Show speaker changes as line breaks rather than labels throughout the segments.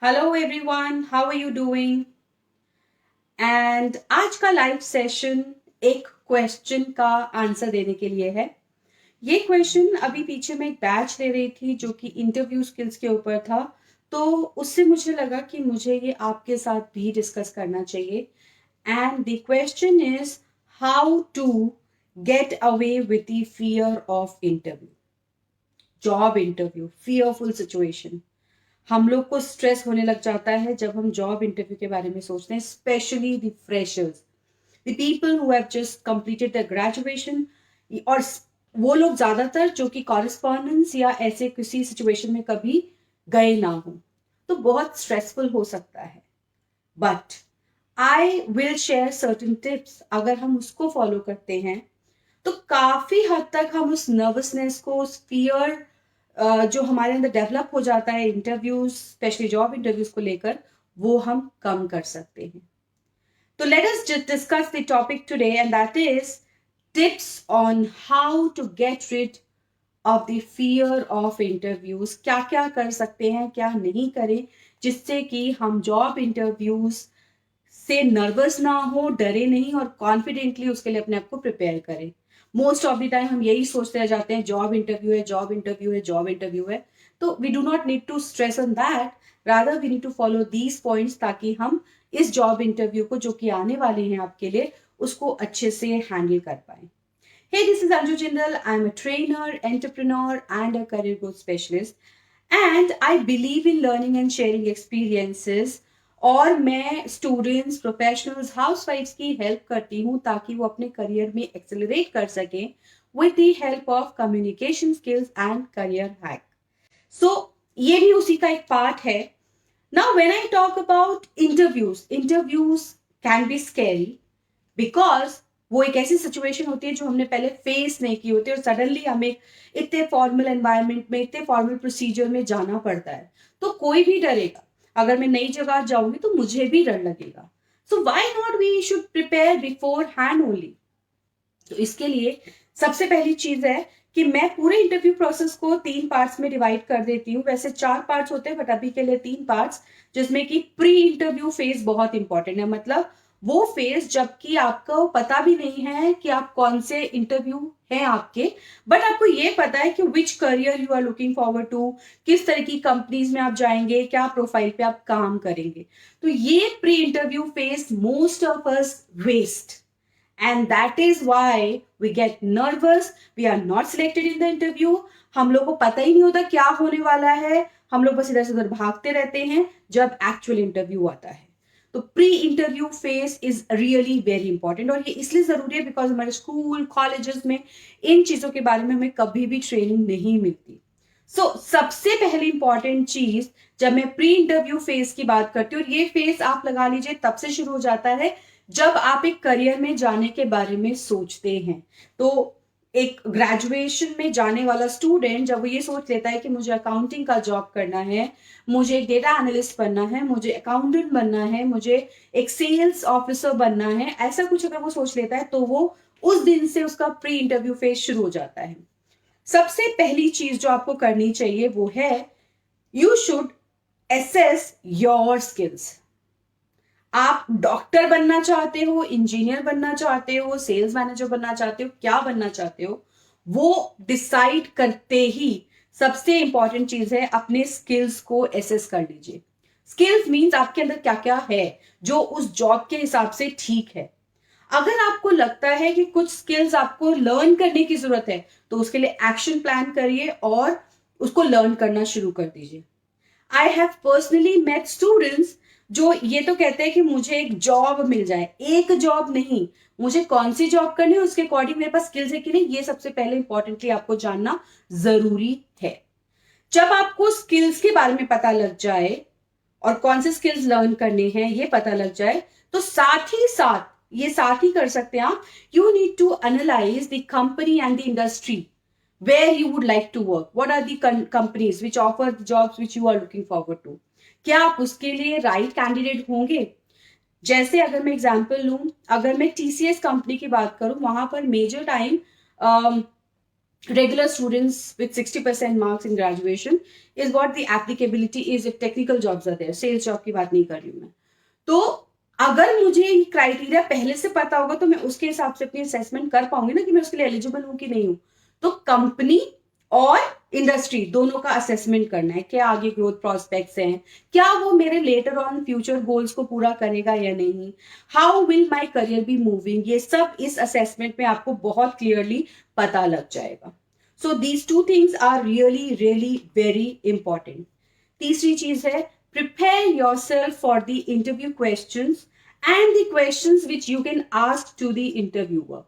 Hello everyone, how are you doing? And आज का live session एक क्वेश्चन का आंसर देने के लिए है। ये क्वेश्चन अभी पीछे मैं एक बैच ले रही थी जो कि इंटरव्यू स्किल्स के ऊपर था, तो उससे मुझे लगा कि मुझे ये आपके साथ भी डिस्कस करना चाहिए। And the question is how to get away with the fear of interview, job interview, fearful situation. हम लोग को स्ट्रेस होने लग जाता है जब हम जॉब इंटरव्यू के बारे में सोचते हैं, specially the freshers, the people who have just completed the graduation, और वो लोग ज्यादातर जो कि कॉरेस्पॉन्डेंस या ऐसे किसी सिचुएशन में कभी गए ना हो, तो बहुत स्ट्रेसफुल हो सकता है। But I will share certain tips. अगर हम उसको फॉलो करते हैं तो काफी हद तक हम उस नर्वसनेस को, उस फियर जो हमारे अंदर डेवलप हो जाता है इंटरव्यूज, स्पेशली जॉब इंटरव्यूज को लेकर, वो हम कम कर सकते हैं। तो let us discuss the topic today and that is tips on how to get rid of the fear of interviews. क्या क्या कर सकते हैं, क्या नहीं करें, जिससे कि हम जॉब इंटरव्यूज से नर्वस ना हो, डरे नहीं और कॉन्फिडेंटली उसके लिए अपने आप को प्रिपेयर करें। मोस्ट ऑफ द टाइम हम यही सोचते रह जाते हैं, जॉब इंटरव्यू है, जॉब इंटरव्यू है, जॉब इंटरव्यू है। तो we do not need to stress on that, rather we need to follow these points, ताकि हम इस जॉब इंटरव्यू को जो कि आने वाले हैं आपके लिए, उसको अच्छे से हैंडल कर पाए। Hey, this is Anju Jindal. I'm a trainer, entrepreneur, and a career growth specialist. And I believe in learning and sharing experiences. और मैं स्टूडेंट्स, प्रोफेशनल्स, हाउसवाइफ्स की हेल्प करती हूँ ताकि वो अपने करियर में एक्सेलरेट कर सकें with the help of communication skills and career hack. So ये भी उसी का एक पार्ट है। Now when I talk about interviews, interviews can be scary because वो एक ऐसी सिचुएशन होती है जो हमने पहले फेस नहीं की होती है, और सडनली हमें इतने फॉर्मल एनवायरनमेंट में, इतने फॉर्मल प्रोसीजर में जाना पड़ता है। तो कोई भी डरेगा। अगर मैं नई जगह जाऊंगी तो मुझे भी डर लगेगा। So why not we should prepare beforehand only. तो इसके लिए सबसे पहली चीज है कि मैं पूरे इंटरव्यू प्रोसेस को 3 पार्ट्स में डिवाइड कर देती हूँ। वैसे 4 पार्ट्स होते हैं बट अभी के लिए 3 पार्ट्स, जिसमें कि प्री इंटरव्यू फेज बहुत इंपॉर्टेंट है। मतलब वो फेज जबकि आपको पता भी नहीं है कि आप कौन से इंटरव्यू हैं आपके, बट आपको ये पता है कि which career you are looking forward to, किस तरह की कंपनीज में आप जाएंगे, क्या प्रोफाइल पे आप काम करेंगे। तो ये pre interview phase most of us waste, and that is why we get nervous, we are not selected in the interview। हम लोग को पता ही नहीं होता क्या होने वाला है, हम लोग बस इधर से उधर भागते रहते हैं जब एक्चुअल इंटरव्यू आता है। तो pre interview phase is really very important, और ये इसलिए जरूरी है बिकॉज हमारे स्कूल कॉलेजेस में इन चीजों के बारे में हमें कभी भी ट्रेनिंग नहीं मिलती। सबसे पहली इंपॉर्टेंट चीज जब मैं प्री इंटरव्यू फेज की बात करती हूँ, और ये फेज आप लगा लीजिए तब से शुरू हो जाता है जब आप एक करियर में जाने के बारे में सोचते हैं। तो एक ग्रेजुएशन में जाने वाला स्टूडेंट जब वो ये सोच लेता है कि मुझे अकाउंटिंग का जॉब करना है, मुझे एक डेटा एनालिस्ट बनना है, मुझे अकाउंटेंट बनना है, मुझे एक सेल्स ऑफिसर बनना है, ऐसा कुछ अगर वो सोच लेता है तो वो उस दिन से उसका प्री इंटरव्यू फेज शुरू हो जाता है। सबसे पहली चीज जो आपको करनी चाहिए वो है you should assess your skills. आप डॉक्टर बनना चाहते हो, इंजीनियर बनना चाहते हो, सेल्स मैनेजर बनना चाहते हो, क्या बनना चाहते हो, वो डिसाइड करते ही सबसे इंपॉर्टेंट चीज है अपने स्किल्स को एसेस कर लीजिए। स्किल्स मींस आपके अंदर क्या क्या है जो उस जॉब के हिसाब से ठीक है। अगर आपको लगता है कि कुछ स्किल्स आपको लर्न करने की जरूरत है तो उसके लिए एक्शन प्लान करिए और उसको लर्न करना शुरू कर दीजिए। I have personally met students जो ये तो कहते हैं कि मुझे एक जॉब मिल जाए, एक जॉब नहीं, मुझे कौन सी जॉब करनी है उसके अकॉर्डिंग मेरे पास स्किल्स है कि नहीं, ये सबसे पहले इंपॉर्टेंटली आपको जानना जरूरी है। जब आपको स्किल्स के बारे में पता लग जाए और कौन से स्किल्स लर्न करने हैं ये पता लग जाए, तो साथ ही साथ ये साथ ही कर सकते हैं आप, you need to analyse the company and the industry where you would like to work, what are the companies which offer the jobs which you are looking forward to। क्या आप उसके लिए राइट कैंडिडेट होंगे। जैसे अगर मैं example लूं, अगर मैं टीसीएस कंपनी की बात करूं, वहां पर major time regular students with 60% marks in graduation is what the applicability is if technical jobs are there. Sales job की बात नहीं कर रही हूँ मैं. तो अगर मुझे ये क्राइटेरिया पहले से पता होगा तो मैं उसके हिसाब से अपनी असेसमेंट कर पाऊंगी ना कि मैं उसके लिए एलिजिबल हूं कि नहीं हूं. तो कंपनी और इंडस्ट्री दोनों का असेसमेंट करना है. क्या आगे ग्रोथ प्रोस्पेक्ट्स हैं, क्या वो मेरे लेटर ऑन फ्यूचर गोल्स को पूरा करेगा या नहीं, how will my career be moving, ये सब इस असेसमेंट में आपको बहुत क्लियरली पता लग जाएगा. So these two things are really really very important. तीसरी चीज है, prepare yourself for the interview questions and the questions which you can ask to the interviewer.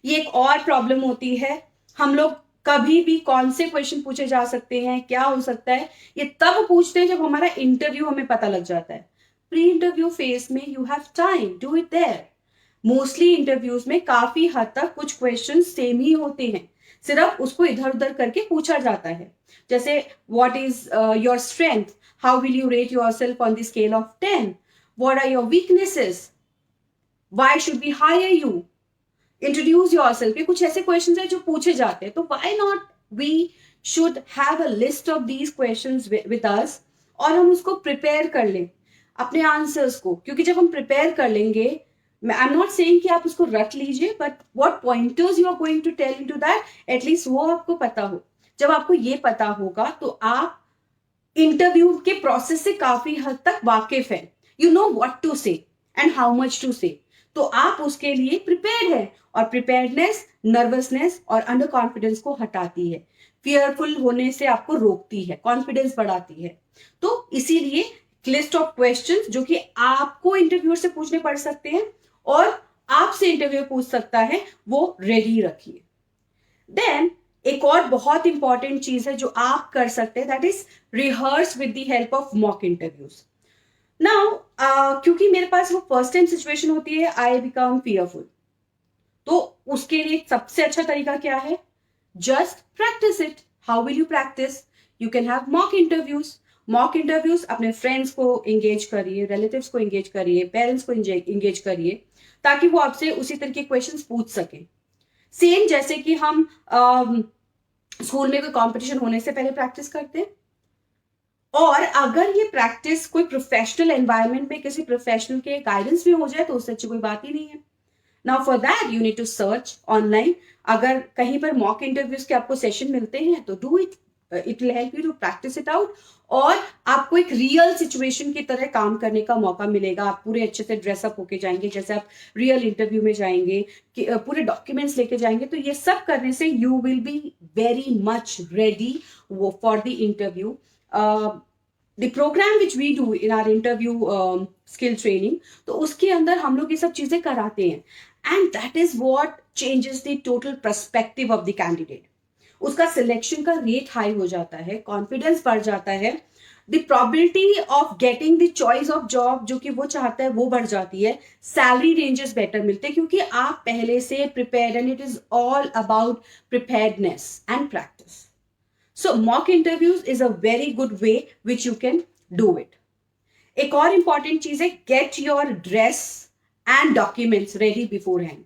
ये एक और प्रॉब्लम होती है. हम लोग कभी भी कौन से क्वेश्चन पूछे जा सकते हैं, क्या हो सकता है, ये तब पूछते हैं जब हमारा इंटरव्यू हमें पता लग जाता है. प्री इंटरव्यू फेज में you have time, do it there. Mostly interviews में काफी हद तक कुछ क्वेश्चन सेम ही होते हैं, सिर्फ उसको इधर उधर करके पूछा जाता है. जैसे what is your strength, how will you rate yourself on the scale of 10, what are your weaknesses, why should we hire you, introduce yourself. ये कुछ ऐसे क्वेश्चंस हैं जो पूछे जाते हैं. तो why not we should have a list of these questions with us और हम उसको प्रिपेयर कर लें अपने आंसर्स को. क्योंकि जब हम प्रिपेयर कर लेंगे, आई एम नॉट सेइंग कि आप उसको रट लीजिए, but what pointers you are going to tell into that, at least वो आपको पता हो. जब आपको ये पता होगा तो आप इंटरव्यू के प्रोसेस से काफी हद तक वाकिफ है. यू नो व्हाट टू से एंड हाउ मच टू से. तो आप उसके लिए प्रिपेयर्ड है. और प्रिपेयर्डनेस नर्वसनेस और अंडर कॉन्फिडेंस को हटाती है, फियरफुल होने से आपको रोकती है, कॉन्फिडेंस बढ़ाती है. तो इसीलिए लिस्ट ऑफ क्वेश्चंस जो कि आपको इंटरव्यूअर से पूछने पड़ सकते हैं और आपसे इंटरव्यू पूछ सकता है, वो रेडी रखिए. देन एक और बहुत इंपॉर्टेंट चीज है जो आप कर सकते हैं, that is rehearse with the help of mock interviews. Now क्योंकि मेरे पास वो फर्स्ट टाइम सिचुएशन होती है, आई बिकम फियरफुल. तो उसके लिए सबसे अच्छा तरीका क्या है, just practice it. How will you practice, you can have mock interviews. Mock interviews अपने फ्रेंड्स को एंगेज करिए, रिलेटिव्स को एंगेज करिए, पेरेंट्स को एंगेज करिए, ताकि वो आपसे उसी तरह के क्वेश्चंस पूछ सके. सेम जैसे कि हम स्कूल में कोई कंपटीशन होने से पहले प्रैक्टिस करते हैं. और अगर ये प्रैक्टिस कोई प्रोफेशनल एनवायरनमेंट में किसी प्रोफेशनल के गाइडेंस में हो जाए तो उससे अच्छी कोई बात ही नहीं है. Now for that you need to search online. अगर कहीं पर मॉक इंटरव्यूज के आपको सेशन मिलते हैं तो do it, it will help you to practise it out. और आपको एक रियल सिचुएशन की तरह काम करने का मौका मिलेगा. आप पूरे अच्छे से ड्रेसअप होके जाएंगे जैसे आप रियल इंटरव्यू में जाएंगे, पूरे डॉक्यूमेंट्स लेके जाएंगे. तो ये सब करने से you will be very much ready for the interview. The programme which we do in our interview skill training, तो उसके अंदर हम लोग ये सब चीजें कराते हैं. And that is what changes the total perspective of the candidate. उसका सिलेक्शन का रेट हाई हो जाता है, कॉन्फिडेंस बढ़ जाता है, the probability of getting the choice of job जो कि वो चाहता है वो बढ़ जाती है, सैलरी रेंजेस बेटर मिलते हैं क्योंकि आप पहले से prepared. And it is all about preparedness and practice. So mock interviews is a very good way which you can do it. एक और इंपॉर्टेंट चीज है, get your dress and documents ready before hand.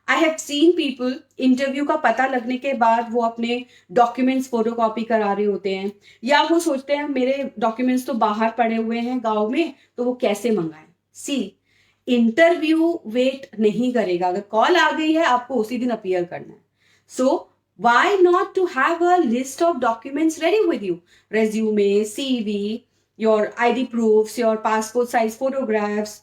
I have seen people interview का पता लगने के बाद वो अपने डॉक्यूमेंट्स फोटोकॉपी करा रहे होते हैं, या वो सोचते हैं मेरे डॉक्यूमेंट्स तो बाहर पड़े हुए हैं गांव में तो वो कैसे मंगाएं. सी, इंटरव्यू वेट नहीं करेगा. अगर कॉल आ गई है आपको उसी दिन अपीयर करना है. सो why not to have a list of documents ready with you, resume, CV, your ID proofs, your passport size photographs,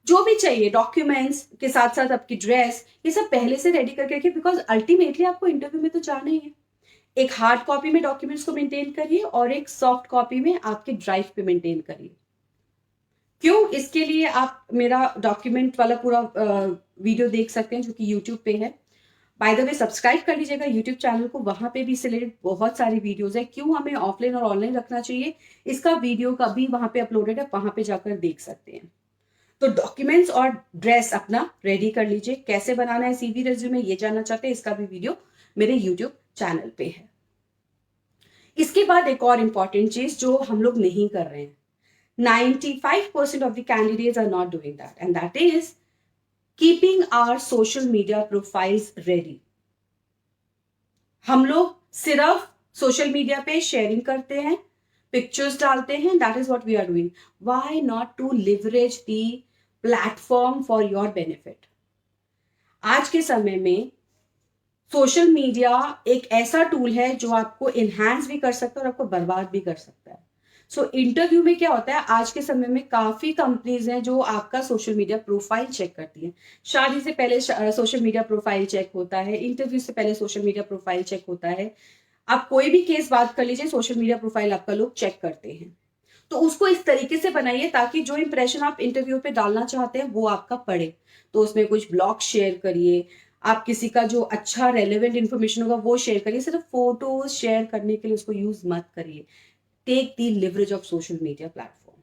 जो भी चाहिए डॉक्यूमेंट्स के साथ साथ आपकी ड्रेस, ये सब पहले से रेडी करके रखिए. बिकॉज अल्टीमेटली आपको इंटरव्यू में तो जाना ही है. एक हार्ड कॉपी में डॉक्यूमेंट्स को मेंटेन करिए और एक सॉफ्ट कॉपी में आपके ड्राइव पे मेंटेन करिए. क्यों, इसके लिए आप मेरा डॉक्यूमेंट वाला पूरा वीडियो देख सकते हैं जो कि यूट्यूब पे है. बाय द वे सब्सक्राइब कर लीजिएगा यूट्यूब चैनल को, वहां पे भी इससे रिलेटेड बहुत सारी वीडियोस है. क्यों हमें ऑफलाइन और ऑनलाइन रखना चाहिए, इसका वीडियो का भी वहां पे अपलोडेड है, वहां पे जाकर देख सकते हैं. तो डॉक्यूमेंट्स और ड्रेस अपना रेडी कर लीजिए. कैसे बनाना है सीवी रेज्यूमे ये जानना चाहते हैं, इसका भी वीडियो मेरे यूट्यूब चैनल पे है. इसके बाद एक और इंपॉर्टेंट चीज जो हम लोग नहीं कर रहे हैं, 95% of the candidates are not doing that, and that is keeping our social media profiles ready. हम लोग सिर्फ सोशल मीडिया पे शेयरिंग करते हैं, पिक्चर्स डालते हैं, that is what we are doing. Why not to leverage the platform for your benefit. आज के समय में सोशल मीडिया एक ऐसा टूल है जो आपको इनहैंस भी कर सकता है और आपको बर्बाद भी कर सकता है. सो इंटरव्यू में क्या होता है, आज के समय में काफी कंपनीज हैं जो आपका सोशल मीडिया प्रोफाइल चेक करती हैं. शादी से पहले सोशल मीडिया प्रोफाइल चेक होता है, इंटरव्यू से पहले सोशल मीडिया प्रोफाइल चेक होता है. आप कोई भी केस बात कर लीजिए, सोशल मीडिया प्रोफाइल आपका लोग चेक करते हैं. तो उसको इस तरीके से बनाइए ताकि जो इंप्रेशन आप इंटरव्यू पे डालना चाहते हैं वो आपका पड़े. तो उसमें कुछ ब्लॉग शेयर करिए, आप किसी का जो अच्छा रेलेवेंट इंफॉर्मेशन होगा वो शेयर करिए. सिर्फ फोटोज शेयर करने के लिए उसको यूज मत करिए. Take the leverage of social media platform.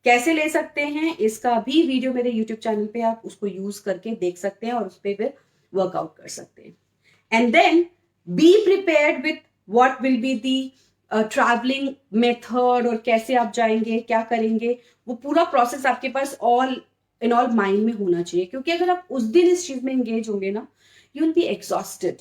कैसे ले सकते हैं इसका भी वीडियो मेरे यूट्यूब चैनल पे आप उसको यूज करके देख सकते हैं और उस पर फिर वर्कआउट कर सकते हैं. And then be prepared with what will be the travelling method, और कैसे आप जाएंगे, क्या करेंगे, वो पूरा प्रोसेस आपके पास ऑल इन ऑल माइंड में होना चाहिए. क्योंकि अगर आप उस दिन इस चीज में एंगेज होंगे ना, यू विल बी एग्जॉस्टेड.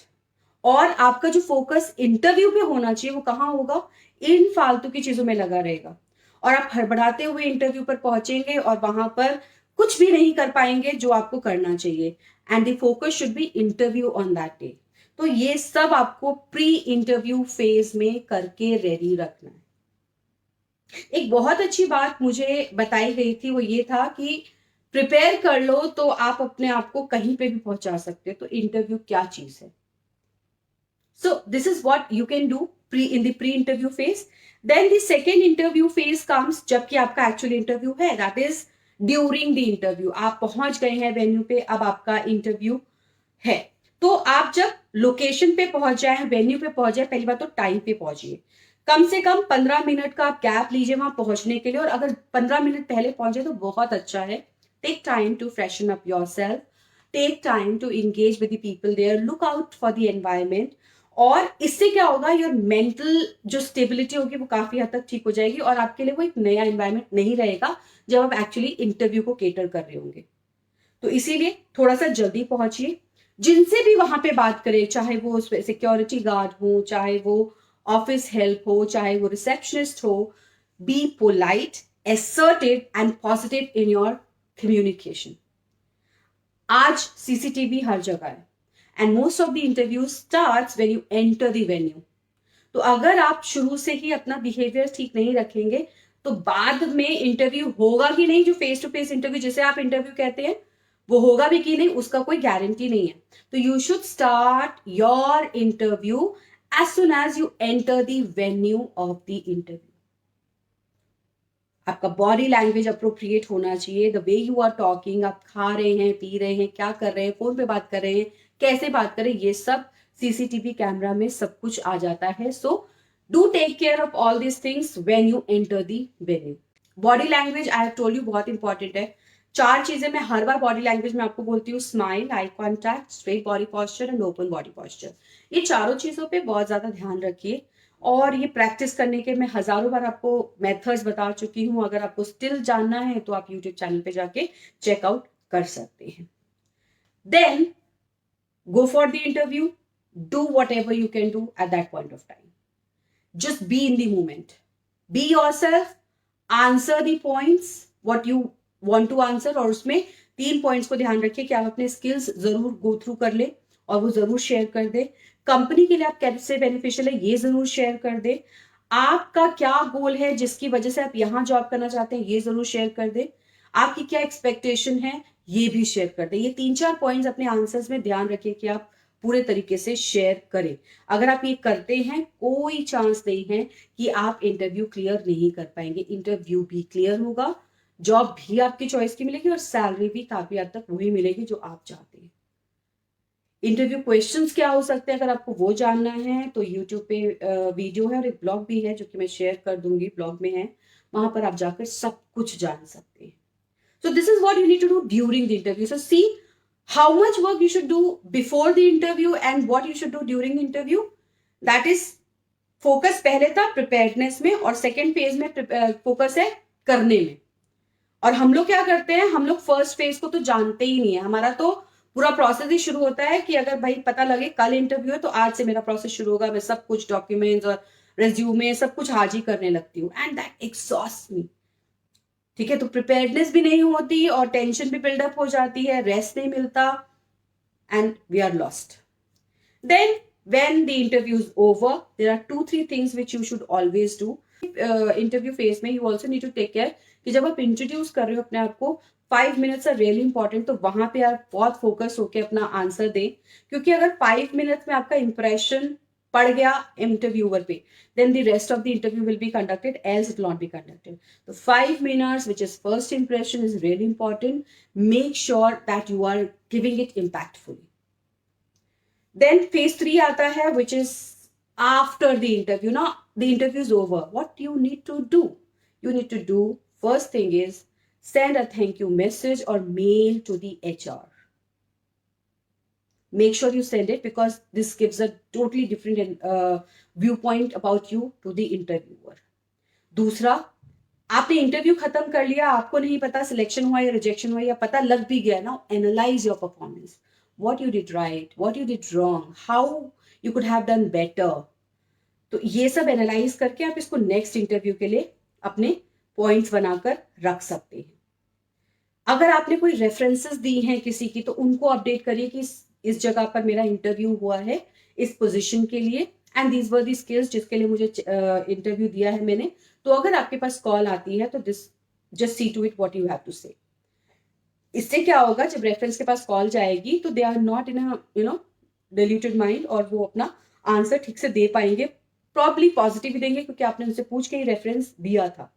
और आपका जो फोकस इंटरव्यू पे होना चाहिए वो कहाँ होगा, इन फालतू की चीजों में लगा रहेगा. और आप हड़बड़ाते हुए इंटरव्यू पर पहुंचेंगे और वहां पर कुछ भी नहीं कर पाएंगे जो आपको करना चाहिए. And the focus should be interview on that day. तो ये सब आपको प्री इंटरव्यू फेज में करके रेडी रखना है. एक बहुत अच्छी बात मुझे बताई गई थी, वो ये था कि प्रिपेयर कर लो तो आप अपने आप को कहीं पे भी पहुंचा सकते हो. तो इंटरव्यू क्या चीज है. So this is what you can do in the pre-interview phase. Then the second interview phase comes जबकि आपका actual interview है, that is during the interview. आप पहुंच गए हैं वेन्यू पे, अब आपका इंटरव्यू है. तो आप जब लोकेशन पे पहुंच जाए, वेन्यू पे पहुंच जाए, पहली बात तो टाइम पे पहुंचिए. कम से कम 15 मिनट का आप गैप लीजिए वहां पहुंचने के लिए. और अगर 15 मिनट पहले पहुंचे तो बहुत अच्छा है. Take time to freshen up yourself, take time to engage with the people there, look out for the environment. और इससे क्या होगा, योर मेंटल जो स्टेबिलिटी होगी वो काफी हद तक ठीक हो जाएगी और आपके लिए वो एक नया एनवायरमेंट नहीं रहेगा जब आप एक्चुअली इंटरव्यू को केटर कर रहे होंगे. तो इसीलिए थोड़ा सा जल्दी पहुंचिए. जिनसे भी वहां पे बात करें, चाहे वो सिक्योरिटी गार्ड हो, चाहे वो ऑफिस हेल्प हो, चाहे वो रिसेप्शनिस्ट हो, be polite, assertive and positive in your communication. आज सीसीटीवी हर जगह है and most of the interview starts when you enter the venue. तो अगर आप शुरू से ही अपना बिहेवियर ठीक नहीं रखेंगे तो बाद में इंटरव्यू होगा कि नहीं, जो फेस टू फेस इंटरव्यू जिसे आप इंटरव्यू कहते हैं वो होगा भी कि नहीं उसका कोई गारंटी नहीं है. तो you should start your interview as soon as you enter the venue of the interview. आपका बॉडी लैंग्वेज अप्रोप्रिएट होना चाहिए. The way you are talking, आप खा रहे हैं, पी रहे हैं, क्या कर रहे हैं, फोन पे बात कर रहे हैं, कैसे बात करें, ये सब सीसीटीवी कैमरा में सब कुछ आ जाता है. So do take care of all this things when you enter the venue. Body language I have told you बहुत इंपॉर्टेंट है. 4 चीजें मैं हर बार बॉडी लैंग्वेज में आपको बोलती हूँ: smile, eye contact, straight body posture and open body posture. ये चारों चीजों पे बहुत ज्यादा ध्यान रखिए. और ये प्रैक्टिस करने के मैं हजारों बार आपको मेथड्स बता चुकी हूँ. अगर आपको स्टिल जानना है तो आप यूट्यूब चैनल पे जाके चेकआउट कर सकते हैं. Then go for the interview, do whatever you can do at that point of time. Just be in the moment, be yourself, answer the points what you want to answer. और उसमें 3 points को ध्यान रखिए कि आप अपने skills जरूर go through कर ले और वो जरूर शेयर कर दे. कंपनी के लिए आप कैसे बेनिफिशियल है ये जरूर शेयर कर दे. आपका क्या गोल है जिसकी वजह से आप यहां जॉब करना चाहते हैं ये जरूर शेयर कर दे. आपकी क्या एक्सपेक्टेशन है ये भी शेयर कर दे. ये 3-4 पॉइंट्स अपने आंसर्स में ध्यान रखिए कि आप पूरे तरीके से शेयर करें. अगर आप ये करते हैं कोई चांस नहीं है कि आप इंटरव्यू क्लियर नहीं कर पाएंगे. इंटरव्यू भी क्लियर होगा, जॉब भी आपकी चॉइस की मिलेगी और सैलरी भी काफी हद तक वही मिलेगी जो आप चाहते हैं. इंटरव्यू क्वेश्चंस क्या हो सकते हैं अगर आपको वो जानना है तो यूट्यूब पे वीडियो है और एक ब्लॉग भी है जो कि मैं शेयर कर दूंगी, ब्लॉग में है, वहां पर आप जाकर सब कुछ जान सकते हैं. So this is what you need to do during the interview. So see how much work you should do before the interview and what you should do during the interview. That is focus पहले था preparedness में और second phase में focus है करने में. और हम लोग क्या करते हैं, हम लोग फर्स्ट फेज को तो जानते ही नहीं है. हमारा तो पूरा प्रोसेस ही शुरू होता है कि अगर भाई पता लगे कल इंटरव्यू है तो आज से मेरा प्रोसेस शुरू होगा, मैं सब कुछ डॉक्यूमेंट्स और रेज्यूमे सब कुछ आज ही करने लगती हूँ, एंड दैट एक्सॉस्ट मी। ठीक है, तो प्रिपेयर्डनेस भी नहीं होती और टेंशन भी बिल्डअप हो जाती है, रेस्ट नहीं मिलता, and we are lost. Then, when the interview is over, there are 2-3 things which you should always do. Interview phase में you also need to take care कि जब आप इंट्रोड्यूस कर रहे हो अपने आप को, 5 मिनट्स आर रियली इंपॉर्टेंट, तो वहां पे आप बहुत फोकस होकर अपना आंसर दें, क्योंकि अगर 5 मिनट्स में आपका इंप्रेशन पड़ गया इंटरव्यूअर पे, then the rest of the interview will be conducted, else it will not be conducted. So 5 minutes, which is first impression, is really important. Make sure that you are giving it impactfully. Then phase 3 आता है, which is after the interview. Now the interview is over. What you need to do? You need to do, first thing is send a thank you message or mail to the HR. Make sure you send it because this gives a totally different viewpoint about you to the interviewer. दूसरा, आपने interview खत्म कर लिया, आपको नहीं पता selection हुआ या रिजेक्शन हुआ, या पता लग भी गया ना, analyse your performance. What you did right, what you did wrong, how you could have done better. तो ये सब एनालाइज करके आप इसको नेक्स्ट इंटरव्यू के लिए अपने पॉइंट्स बनाकर रख सकते हैं. अगर आपने कोई रेफरेंसेस दी हैं किसी की, तो उनको अपडेट करिए कि इस जगह पर मेरा इंटरव्यू हुआ है इस पोजीशन के लिए, and these were the skills जिसके लिए मुझे इंटरव्यू दिया है मैंने. तो अगर आपके पास कॉल आती है तो this just see to it what you have to say. इससे क्या होगा, जब रेफरेंस के पास कॉल जाएगी तो they are not in a diluted mind, और वो अपना आंसर ठीक से दे पाएंगे, प्रॉब्ली पॉजिटिव ही देंगे क्योंकि आपने उनसे पूछ के ही रेफरेंस दिया था.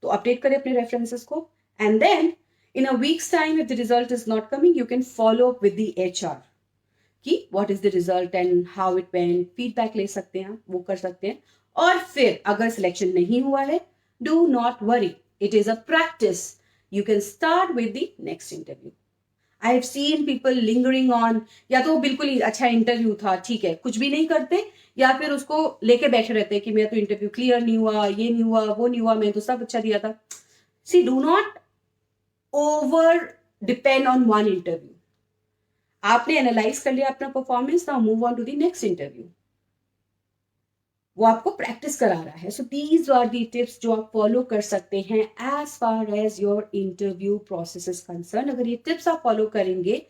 तो अपडेट करें अपने रेफरेंसेस को, and then in a week's time if the result is not coming, you can follow up with the HR कि what is the result and how it went, feedback ले सकते हैं, वो कर सकते हैं. और फिर अगर सिलेक्शन नहीं हुआ है, do not worry, it is a practice. You can start with the next interview. I have seen people lingering on, या तो बिल्कुल ही अच्छा इंटरव्यू था, ठीक है, कुछ भी नहीं करते, या फिर उसको लेके बैठे रहते हैं कि मेरा तो इंटरव्यू क्लियर नहीं हुआ, ये नहीं हुआ, वो नहीं हुआ, मैं तो सब अच्छा दिया था. See, do not over depend on one interview. आपने एनालाइज कर लिया अपना performance, now move on to the next interview. वो आपको प्रैक्टिस करा रहा है. So these are the tips जो आप फॉलो कर सकते हैं as far as your interview process is concern. अगर ये टिप्स आप फॉलो करेंगे,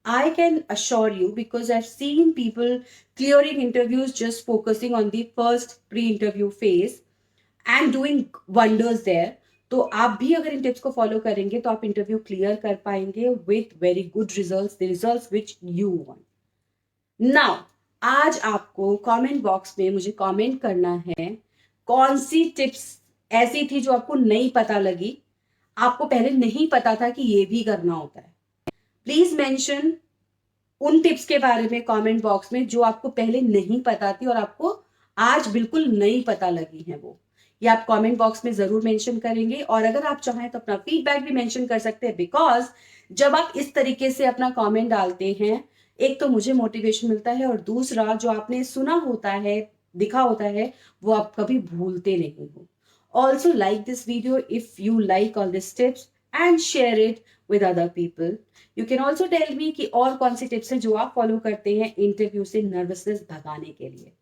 I can assure you, because I've seen people clearing interviews just focusing on the first pre-interview phase and doing wonders there. तो आप भी अगर इन tips को follow करेंगे तो आप इंटरव्यू क्लियर कर पाएंगे with very good results, the results which you want. Now, आज आपको कमेंट बॉक्स में मुझे कमेंट करना है कौन सी टिप्स ऐसी थी जो आपको नहीं पता लगी, आपको पहले नहीं पता था कि ये भी करना होता है. प्लीज मेंशन उन टिप्स के बारे में कमेंट बॉक्स में जो आपको पहले नहीं पता थी और आपको आज बिल्कुल नहीं पता लगी है. वो ये आप कमेंट बॉक्स में जरूर मेंशन करेंगे, और अगर आप चाहें तो अपना फीडबैक भी मेंशन कर सकते हैं, बिकॉज जब आप इस तरीके से अपना कमेंट डालते हैं, एक तो मुझे मोटिवेशन मिलता है, और दूसरा जो आपने सुना होता है, दिखा होता है, वो आप कभी भूलते नहीं हो. Also like this video if you like all this tips and share it with other people. You can also tell me कि और कौन सी टिप्स हैं जो आप फॉलो करते हैं इंटरव्यू से नर्वसनेस भगाने के लिए.